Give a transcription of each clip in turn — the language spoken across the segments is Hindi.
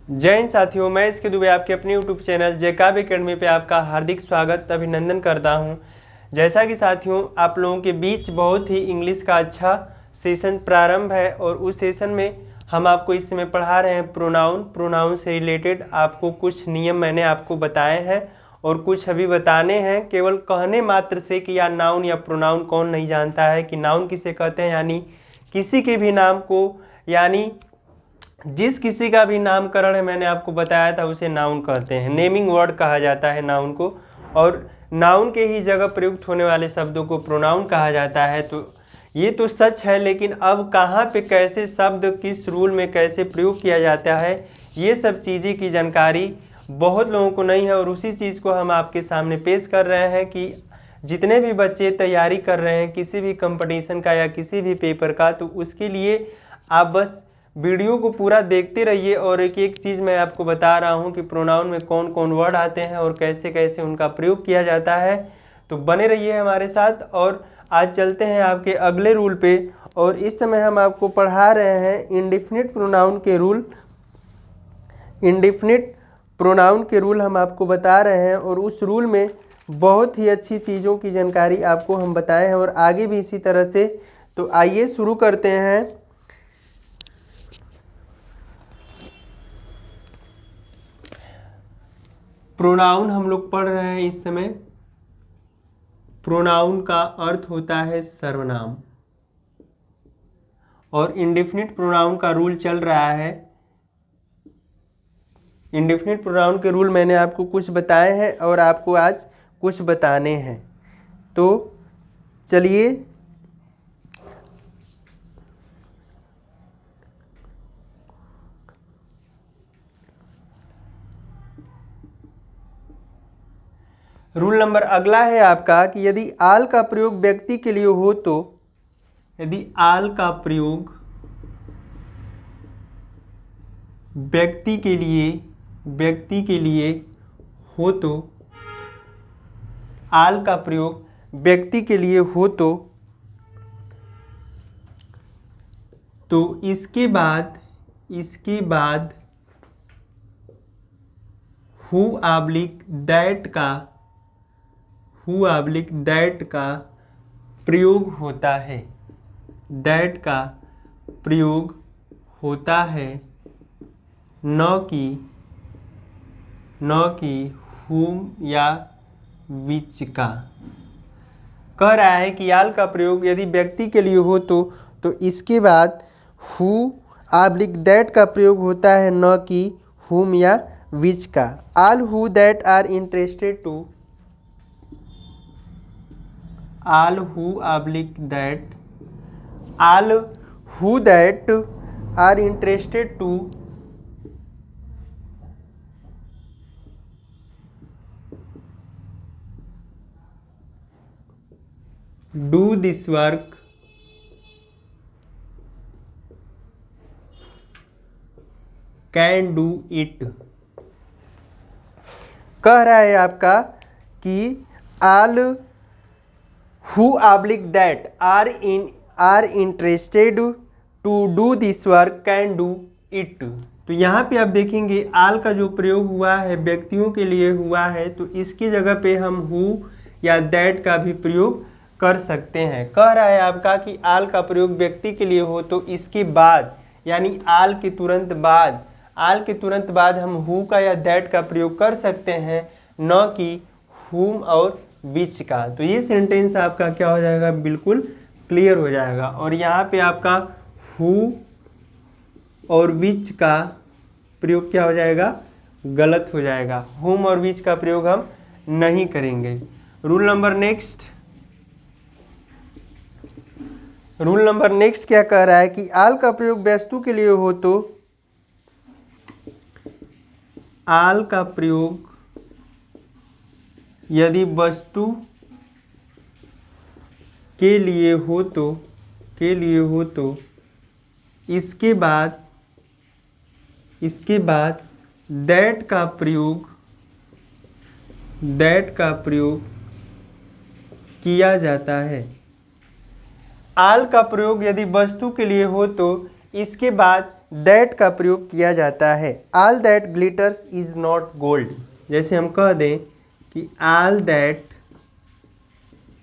जय हिंद साथियों, मैं इसके दुबे आपके अपने यूट्यूब चैनल जेकब एकेडमी पे आपका हार्दिक स्वागत अभिनंदन करता हूं। जैसा कि साथियों आप लोगों के बीच बहुत ही इंग्लिश का अच्छा सेशन प्रारंभ है और उस सेशन में हम आपको इस समय पढ़ा रहे हैं प्रोनाउन से रिलेटेड आपको कुछ नियम मैंने आपको बताए हैं और कुछ अभी बताने हैं। केवल कहने मात्र से कि या नाउन या प्रोनाउन कौन नहीं जानता है कि नाउन किसे कहते हैं, यानी किसी के भी नाम को, यानी जिस किसी का भी नामकरण है मैंने आपको बताया था उसे नाउन कहते हैं। नेमिंग वर्ड कहा जाता है नाउन को, और नाउन के ही जगह प्रयुक्त होने वाले शब्दों को प्रोनाउन कहा जाता है। तो ये तो सच है, लेकिन अब कहाँ पे कैसे शब्द किस रूल में कैसे प्रयोग किया जाता है ये सब चीज़ें की जानकारी बहुत लोगों को नहीं है, और उसी चीज़ को हम आपके सामने पेश कर रहे हैं कि जितने भी बच्चे तैयारी कर रहे हैं किसी भी कंपटीशन का या किसी भी पेपर का, तो उसके लिए आप बस वीडियो को पूरा देखते रहिए। और एक एक चीज़ मैं आपको बता रहा हूँ कि प्रोनाउन में कौन कौन वर्ड आते हैं और कैसे कैसे उनका प्रयोग किया जाता है। तो बने रहिए हमारे साथ, और आज चलते हैं आपके अगले रूल पे। और इस समय हम आपको पढ़ा रहे हैं इंडेफिनिट प्रोनाउन के रूल। इंडेफिनिट प्रोनाउन के रूल हम आपको बता रहे हैं, और उस रूल में बहुत ही अच्छी चीज़ों की जानकारी आपको हम बताए हैं और आगे भी इसी तरह से। तो आइए शुरू करते हैं। प्रोनाउन हम लोग पढ़ रहे हैं इस समय। प्रोनाउन का अर्थ होता है सर्वनाम, और इंडेफिनिट प्रोनाउन का रूल चल रहा है। इंडेफिनिट प्रोनाउन के रूल मैंने आपको कुछ बताए हैं और आपको आज कुछ बताने हैं। तो चलिए रूल नंबर अगला है आपका कि यदि आल का प्रयोग व्यक्ति के लिए हो तो, यदि आल का प्रयोग व्यक्ति के लिए हो तो, आल का प्रयोग व्यक्ति के लिए हो तो इसके बाद हु दैट का प्रयोग होता है। दैट का प्रयोग होता है, न कि हुम या विच का। कह रहा है कि आल का प्रयोग यदि व्यक्ति के लिए हो तो इसके बाद हु दैट का प्रयोग होता है, न कि हुम या विच का। All who that are interested to, all who that are interested to do this work can do it। कह रहा है आपका कि all who that are interested to do this work can do it। तो यहाँ पे आप देखेंगे आल का जो प्रयोग हुआ है व्यक्तियों के लिए हुआ है, तो इसकी जगह पे हम हु या दैट का भी प्रयोग कर सकते हैं। कह रहा है आपका कि आल का प्रयोग व्यक्ति के लिए हो तो इसके बाद, यानी आल के तुरंत बाद हम हु का या दैट का प्रयोग कर सकते हैं, न कि हुम और विच का। तो ये सेंटेंस आपका क्या हो जाएगा, बिल्कुल क्लियर हो जाएगा। और यहाँ पे आपका हु और विच का प्रयोग क्या हो जाएगा, गलत हो जाएगा। हुम और विच का प्रयोग हम नहीं करेंगे। रूल नंबर नेक्स्ट क्या कह रहा है कि आल का प्रयोग वस्तु के लिए हो तो, आल का प्रयोग यदि वस्तु के लिए हो तो इसके बाद दैट का प्रयोग किया जाता है। आल का प्रयोग यदि वस्तु के लिए हो तो इसके बाद दैट का प्रयोग किया जाता है। All that glitters is not gold. जैसे हम कह दें कि all that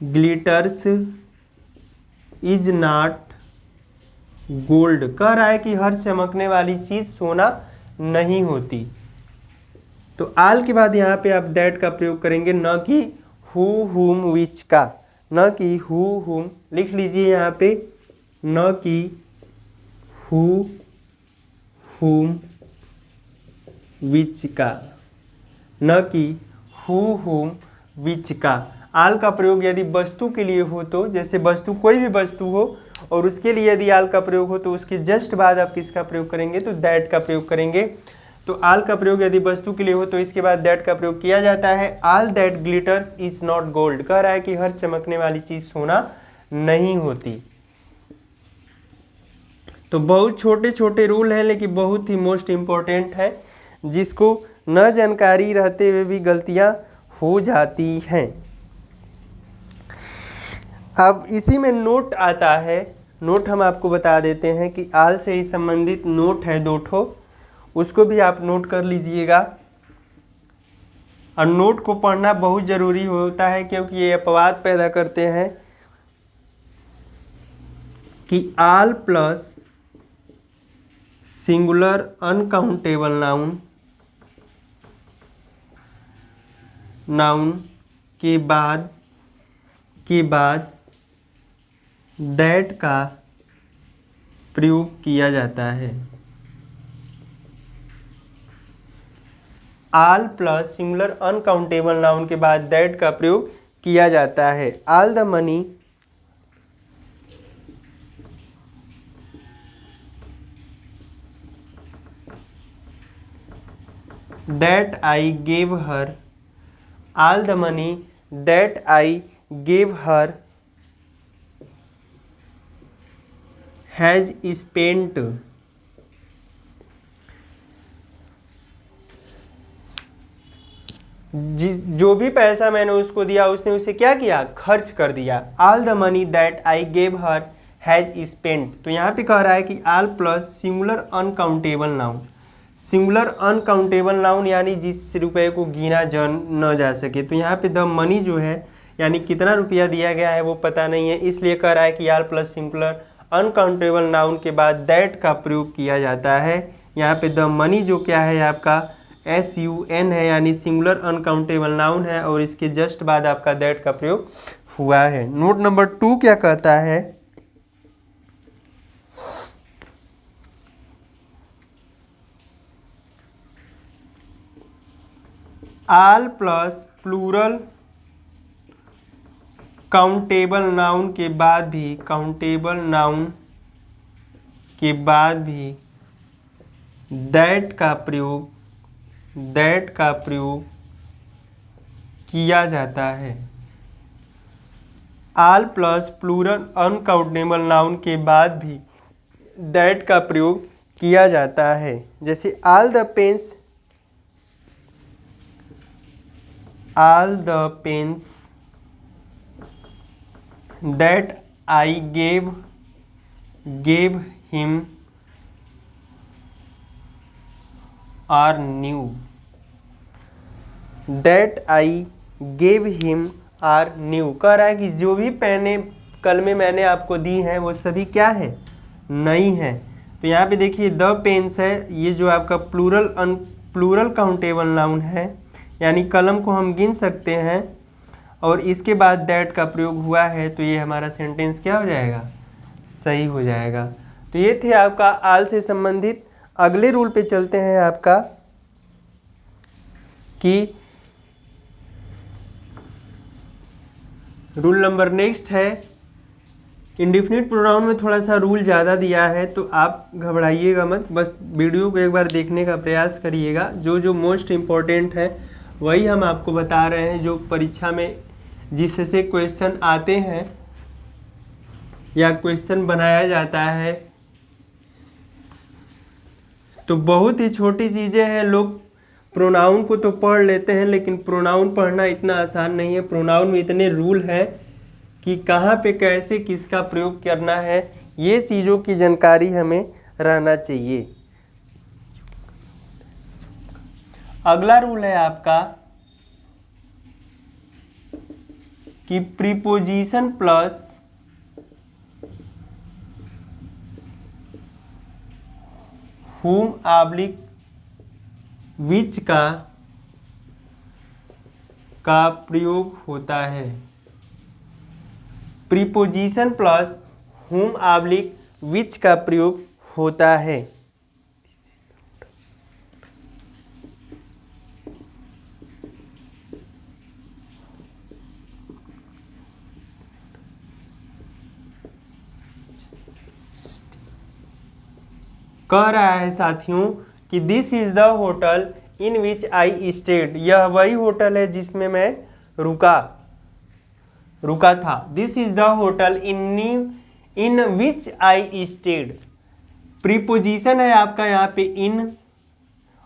glitters is not gold, कह रहा है कि हर चमकने वाली चीज सोना नहीं होती। तो आल के बाद यहाँ पे आप दैट का प्रयोग करेंगे, न कि हु हुम विच का, न कि हु हुम, लिख लीजिए यहाँ पे, न कि हु हुम विच का, न कि हु हुम विच का। आल का प्रयोग यदि वस्तु के लिए हो तो, जैसे वस्तु कोई भी वस्तु हो और उसके लिए यदि आल का प्रयोग हो तो उसके जस्ट बाद आप किसका प्रयोग करेंगे, तो दैट का प्रयोग करेंगे। तो आल का प्रयोग यदि वस्तु के लिए हो तो इसके बाद दैट का प्रयोग किया जाता है। All that glitters is not gold, कह रहा है कि हर चमकने वाली चीज सोना नहीं होती। तो बहुत छोटे छोटे रूल हैं लेकिन बहुत ही मोस्ट इम्पोर्टेंट है, जिसको न जानकारी रहते हुए भी गलतियां हो जाती हैं। अब इसी में नोट आता है। नोट हम आपको बता देते हैं कि आल से ही संबंधित नोट है 2 ठो, उसको भी आप नोट कर लीजिएगा। और नोट को पढ़ना बहुत ज़रूरी होता है क्योंकि ये अपवाद पैदा करते हैं कि आल प्लस सिंगुलर अनकाउंटेबल नाउन के बाद दैट का प्रयोग किया जाता है। आल प्लस सिंगुलर अनकाउंटेबल नाउन के बाद दैट का प्रयोग किया जाता है। All the money that I gave her, all the money that I gave her has spent, जो भी पैसा मैंने उसको दिया उसने उसे क्या किया, खर्च कर दिया। All the money that I gave her has spent. तो यहाँ पे कह रहा है कि all plus singular uncountable noun, singular uncountable noun यानी जिस रुपए को गिना न जा सके। तो यहाँ पे द मनी जो है यानी कितना रुपया दिया गया है वो पता नहीं है, इसलिए कह रहा है कि all plus singular uncountable noun के बाद दैट का प्रयोग किया जाता है। यहाँ पे द मनी जो क्या है आपका SUN है यानी सिंगुलर अनकाउंटेबल नाउन है और इसके जस्ट बाद आपका दैट का प्रयोग हुआ है। नोट नंबर 2 क्या कहता है, all plus plural countable noun के बाद भी, काउंटेबल नाउन के बाद भी दैट का प्रयोग किया जाता है। All plus plural uncountable noun के बाद भी दैट का प्रयोग किया जाता है। जैसे all the pens that I gave him are new, that I gave him are new, कह रहा है कि जो भी पेने कलमें मैंने आपको दी हैं वो सभी क्या है, नई हैं। तो यहाँ पे देखिए द पेन्स है, ये जो आपका प्लूरल काउंटेबल नाउन है यानी कलम को हम गिन सकते हैं और इसके बाद दैट का प्रयोग हुआ है, तो ये हमारा सेंटेंस क्या हो जाएगा, सही हो जाएगा। तो ये थे आपका आल से संबंधित। अगले रूल पे चलते हैं आपका कि रूल नंबर नेक्स्ट है इंडिफिनिट प्रोनाउन में थोड़ा सा रूल ज़्यादा दिया है तो आप घबराइएगा मत, बस वीडियो को एक बार देखने का प्रयास करिएगा। जो जो मोस्ट इम्पोर्टेंट है वही हम आपको बता रहे हैं, जो परीक्षा में जिससे क्वेश्चन आते हैं या क्वेश्चन बनाया जाता है। तो बहुत ही छोटी चीज़ें हैं, लोग प्रोनाउन को तो पढ़ लेते हैं लेकिन प्रोनाउन पढ़ना इतना आसान नहीं है। प्रोनाउन में इतने रूल हैं कि कहाँ पे कैसे किसका प्रयोग करना है, ये चीज़ों की जानकारी हमें रहना चाहिए। अगला रूल है आपका कि preposition plus whom oblique which का प्रयोग होता है। Preposition plus whom oblique which का प्रयोग होता है। कह रहा है साथियों कि this is the hotel in which I stayed, यह वही होटल है जिसमें मैं रुका था। This is the hotel in which I stayed, preposition है आपका यहाँ पे इन,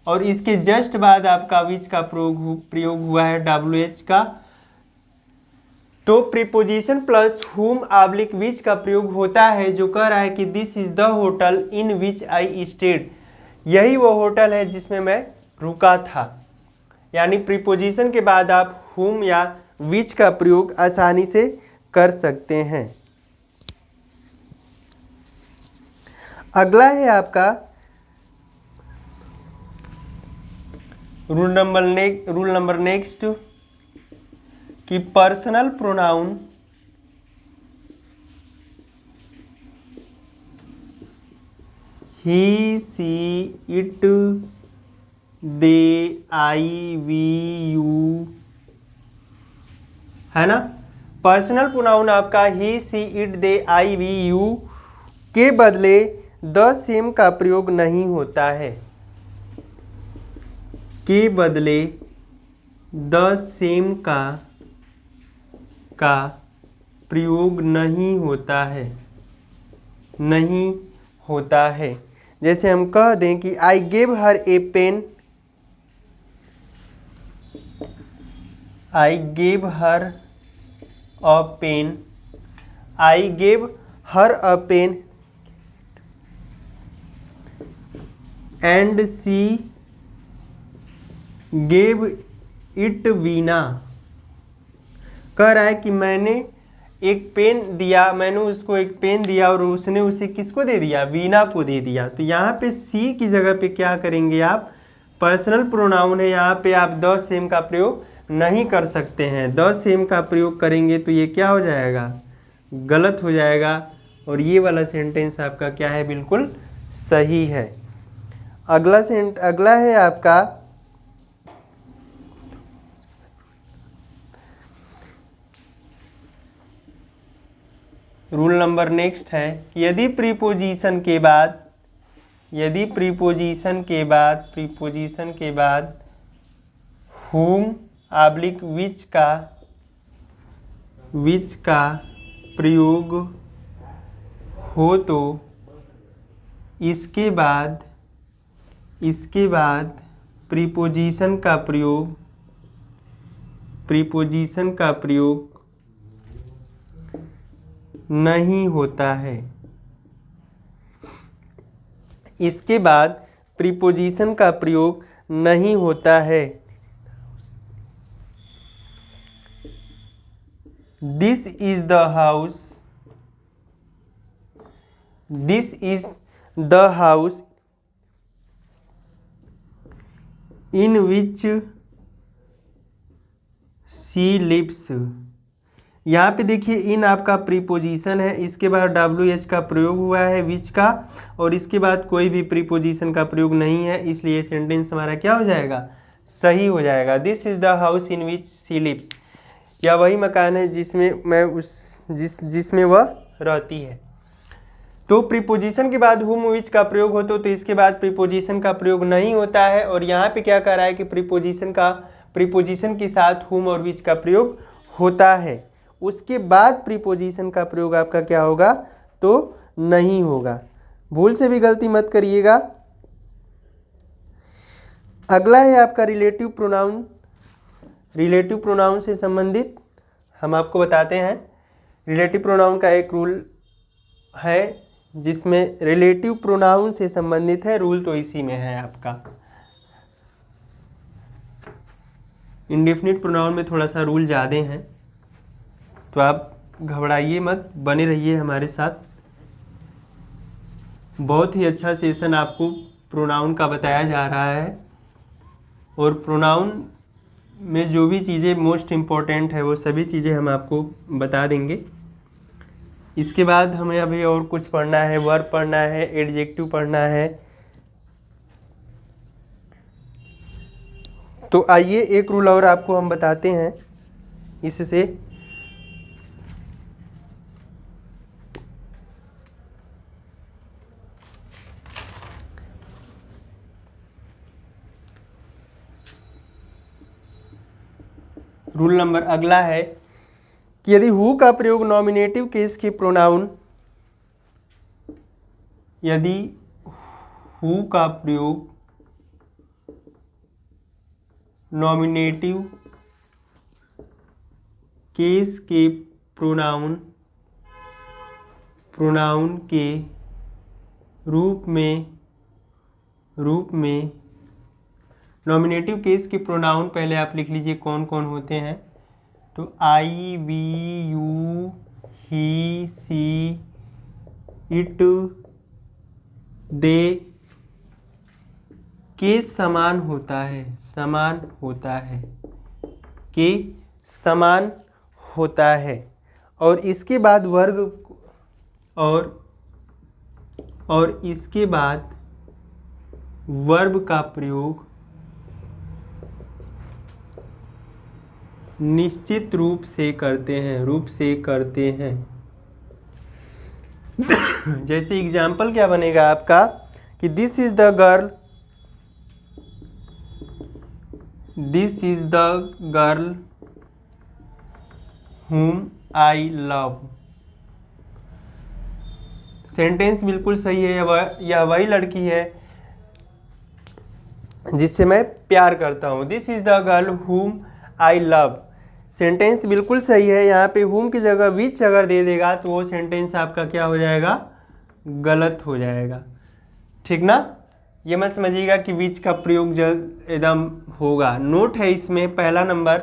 और इसके जस्ट बाद आपका विच का प्रयोग हुआ है WH का। तो प्रीपोजिशन प्लस whom ऑब्लिक विच का प्रयोग होता है, जो कह रहा है कि this is the hotel in which I stayed, यही वो होटल है जिसमें मैं रुका था। यानी प्रीपोजिशन के बाद आप whom या विच का प्रयोग आसानी से कर सकते हैं। अगला है आपका रूल नंबर नेक्स्ट कि personal pronoun he she it they I we you, है ना। पर्सनल प्रोनाउन आपका he she it they I we you के बदले द सेम का प्रयोग नहीं होता है, के बदले द सेम का प्रयोग नहीं होता है। जैसे हम कह दें कि I gave her a pen, I gave her a pen, I gave her a pen and she gave it Veena. कह रहा है कि मैंने एक पेन दिया, मैंने उसको एक पेन दिया और उसने उसे किसको दे दिया, वीना को दे दिया। तो यहाँ पे सी की जगह पे क्या करेंगे आप, पर्सनल प्रोनाउन है, यहाँ पे आप द सेम का प्रयोग नहीं कर सकते हैं। द सेम का प्रयोग करेंगे तो ये क्या हो जाएगा, गलत हो जाएगा, और ये वाला सेंटेंस आपका क्या है, बिल्कुल सही है। अगला है आपका रूल नंबर नेक्स्ट है कि यदि प्रीपोजिशन के बाद whom ऑब्लिक विच का प्रयोग हो तो इसके बाद प्रीपोजिशन का प्रयोग नहीं होता है। इसके बाद प्रीपोजिशन का प्रयोग नहीं होता है। This is the house in which she lives. यहाँ पे देखिए इन आपका प्रीपोजिशन है, इसके बाद WH का प्रयोग हुआ है विच का, और इसके बाद कोई भी प्रीपोजिशन का प्रयोग नहीं है, इसलिए सेंटेंस हमारा क्या हो जाएगा, सही हो जाएगा। This is the house in which she lives, यह वही मकान है जिसमें वह रहती है। तो प्रीपोजिशन के बाद whom विच का प्रयोग हो तो इसके बाद प्रीपोजिशन का प्रयोग नहीं होता है, और यहाँ पे क्या कह रहा है कि प्रीपोजिशन के साथ whom और विच का प्रयोग होता है। उसके बाद प्रीपोजिशन का प्रयोग आपका क्या होगा, तो नहीं होगा। भूल से भी गलती मत करिएगा। अगला है आपका रिलेटिव प्रोनाउन से संबंधित हम आपको बताते हैं। रिलेटिव प्रोनाउन का एक रूल है जिसमें रिलेटिव प्रोनाउन से संबंधित है, रूल तो इसी में है आपका। इंडेफिनिट प्रोनाउन में थोड़ा सा रूल ज़्यादा हैं, तो आप घबराइए मत, बने रहिए हमारे साथ। बहुत ही अच्छा सेशन आपको प्रोनाउन का बताया जा रहा है, और प्रोनाउन में जो भी चीज़ें मोस्ट इम्पॉर्टेंट है वो सभी चीज़ें हम आपको बता देंगे। इसके बाद हमें अभी और कुछ पढ़ना है, वर्ब पढ़ना है, एडजेक्टिव पढ़ना है। तो आइए एक रूल और आपको हम बताते हैं इससे। रूल नंबर अगला है कि यदि हु का प्रयोग नॉमिनेटिव केस के प्रोनाउन, यदि हु का प्रयोग नॉमिनेटिव केस के प्रोनाउन के रूप में नॉमिनेटिव केस के प्रोनाउन पहले आप लिख लीजिए कौन कौन होते हैं। तो I, we, you, he, she, it, they के समान होता है, के समान होता है। और इसके बाद वर्ग और इसके बाद वर्ब का प्रयोग निश्चित रूप से करते हैं, जैसे एग्जाम्पल क्या बनेगा आपका कि this is the girl whom I love। Sentence बिल्कुल सही है, यह वही लड़की है जिससे मैं प्यार करता हूँ। This is the girl whom I love, sentence बिल्कुल सही है। यहाँ पे whom की जगह which अगर दे देगा तो वो सेंटेंस आपका क्या हो जाएगा, गलत हो जाएगा, ठीक ना। ये मत समझिएगा कि which का प्रयोग जल्द एकदम होगा। नोट है इसमें पहला नंबर,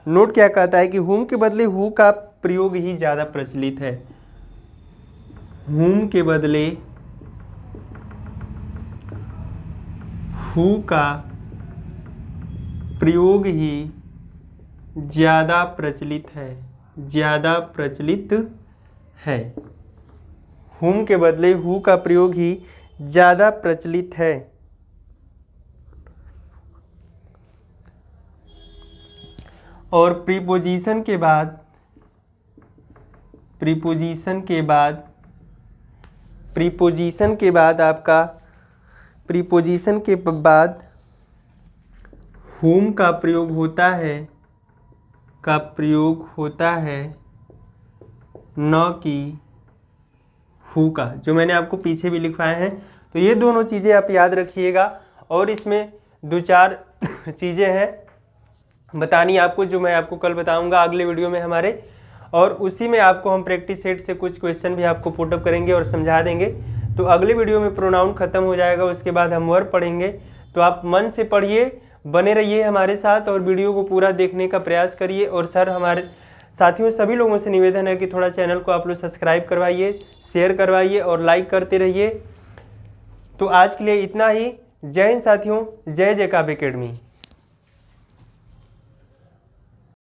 नोट क्या कहता है कि whom के बदले who का प्रयोग ही ज़्यादा प्रचलित है। whom के बदले who का प्रयोग ही ज़्यादा प्रचलित है, whom के बदले who का प्रयोग ही ज़्यादा प्रचलित है। और प्रीपोजिशन के बाद whom का प्रयोग होता है न कि who का, जो मैंने आपको पीछे भी लिखवाए हैं। तो ये दोनों चीज़ें आप याद रखिएगा। और इसमें 2-4 चीज़ें हैं बतानी आपको, जो मैं आपको कल बताऊंगा अगले वीडियो में हमारे, और उसी में आपको हम प्रैक्टिस सेट से कुछ क्वेश्चन भी आपको पुटअप करेंगे और समझा देंगे। तो अगले वीडियो में प्रोनाउन खत्म हो जाएगा, उसके बाद हम वर्ब पढ़ेंगे। तो आप मन से पढ़िए, बने रहिए हमारे साथ और वीडियो को पूरा देखने का प्रयास करिए। और सर हमारे साथियों सभी लोगों से निवेदन है कि थोड़ा चैनल को आप लोग सब्सक्राइब करवाइए, शेयर करवाइए और लाइक करते रहिए। तो आज के लिए इतना ही। जय हिंद साथियों, जय जय काव्य अकेडमी।